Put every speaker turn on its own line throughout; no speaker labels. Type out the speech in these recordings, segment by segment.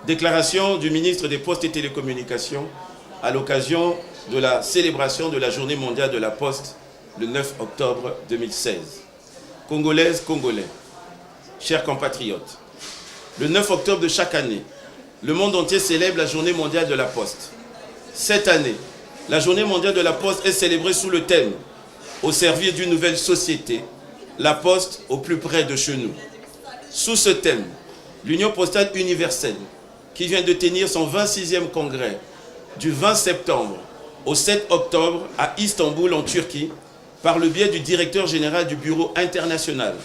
Déclaration du ministre des Postes et Télécommunications à l'occasion de la célébration de la Journée mondiale de la Poste le 9 octobre 2016. Congolaises, Congolais, chers compatriotes, le 9 octobre de chaque année, le monde entier célèbre la Journée mondiale de la Poste. Cette année, la Journée mondiale de la Poste est célébrée sous le thème « Au service d'une nouvelle société, la Poste au plus près de chez nous ». Sous ce thème, l'Union postale universelle, qui vient de tenir son 26e congrès du 20 septembre au 7 octobre à Istanbul en Turquie, par le biais du directeur général du Bureau international,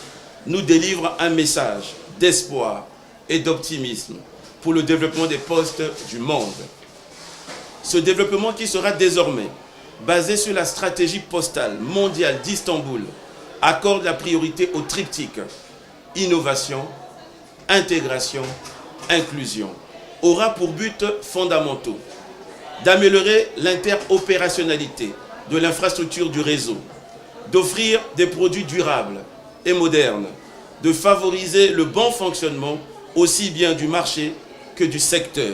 nous délivre un message d'espoir et d'optimisme pour le développement des postes du monde. Ce développement qui sera désormais basé sur la stratégie postale mondiale d'Istanbul accorde la priorité au triptyque innovation, intégration, inclusion, aura pour but fondamentaux d'améliorer l'interopérationnalité de l'infrastructure du réseau, d'offrir des produits durables et modernes, de favoriser le bon fonctionnement aussi bien du marché que du secteur.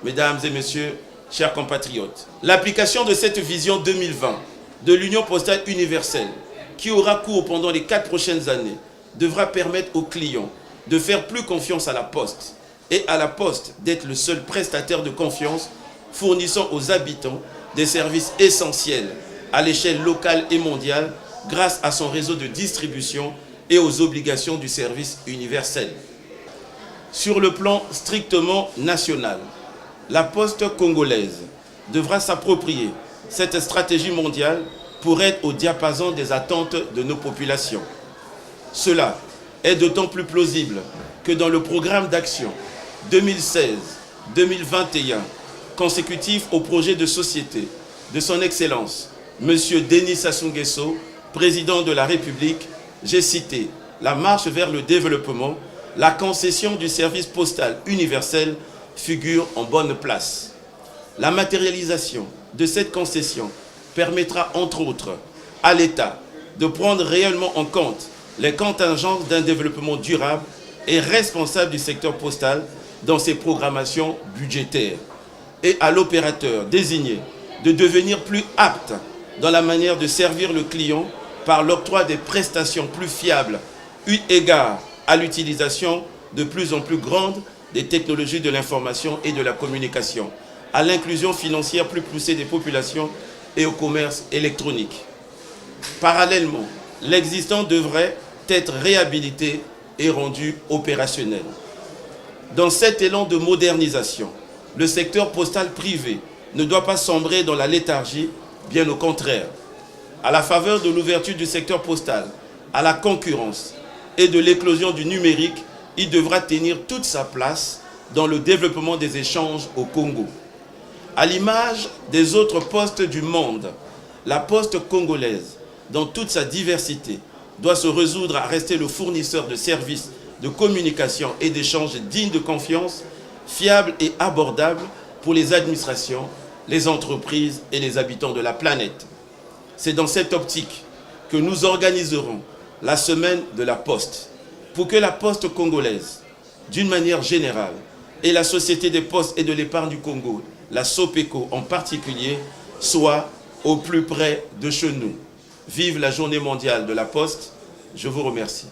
Mesdames et messieurs, chers compatriotes, l'application de cette vision 2020 de l'Union postale universelle, qui aura cours pendant les 4 prochaines années, devra permettre aux clients de faire plus confiance à la Poste et à la Poste d'être le seul prestataire de confiance fournissant aux habitants des services essentiels à l'échelle locale et mondiale grâce à son réseau de distribution et aux obligations du service universel. Sur le plan strictement national, la Poste congolaise devra s'approprier cette stratégie mondiale pour être au diapason des attentes de nos populations. Cela est d'autant plus plausible que dans le programme d'action 2016-2021 consécutif au projet de société de son Excellence, M. Denis Sassou Nguesso, président de la République, j'ai cité la marche vers le développement, la concession du service postal universel figure en bonne place. La matérialisation de cette concession permettra entre autres à l'État de prendre réellement en compte les contingences d'un développement durable et responsable du secteur postal dans ses programmations budgétaires et à l'opérateur désigné de devenir plus apte dans la manière de servir le client par l'octroi des prestations plus fiables eu égard à l'utilisation de plus en plus grande des technologies de l'information et de la communication, à l'inclusion financière plus poussée des populations et au commerce électronique. Parallèlement, l'existant devrait être réhabilité et rendu opérationnel. Dans cet élan de modernisation, le secteur postal privé ne doit pas sombrer dans la léthargie, bien au contraire. À la faveur de l'ouverture du secteur postal à la concurrence et de l'éclosion du numérique, il devra tenir toute sa place dans le développement des échanges au Congo. À l'image des autres postes du monde, la poste congolaise, dans toute sa diversité, doit se résoudre à rester le fournisseur de services de communication et d'échanges dignes de confiance, fiables et abordables pour les administrations, les entreprises et les habitants de la planète. C'est dans cette optique que nous organiserons la semaine de la Poste, pour que la Poste congolaise, d'une manière générale, et la Société des Postes et de l'Épargne du Congo, la SOPECO en particulier, soient au plus près de chez nous. Vive la Journée mondiale de la Poste, je vous remercie.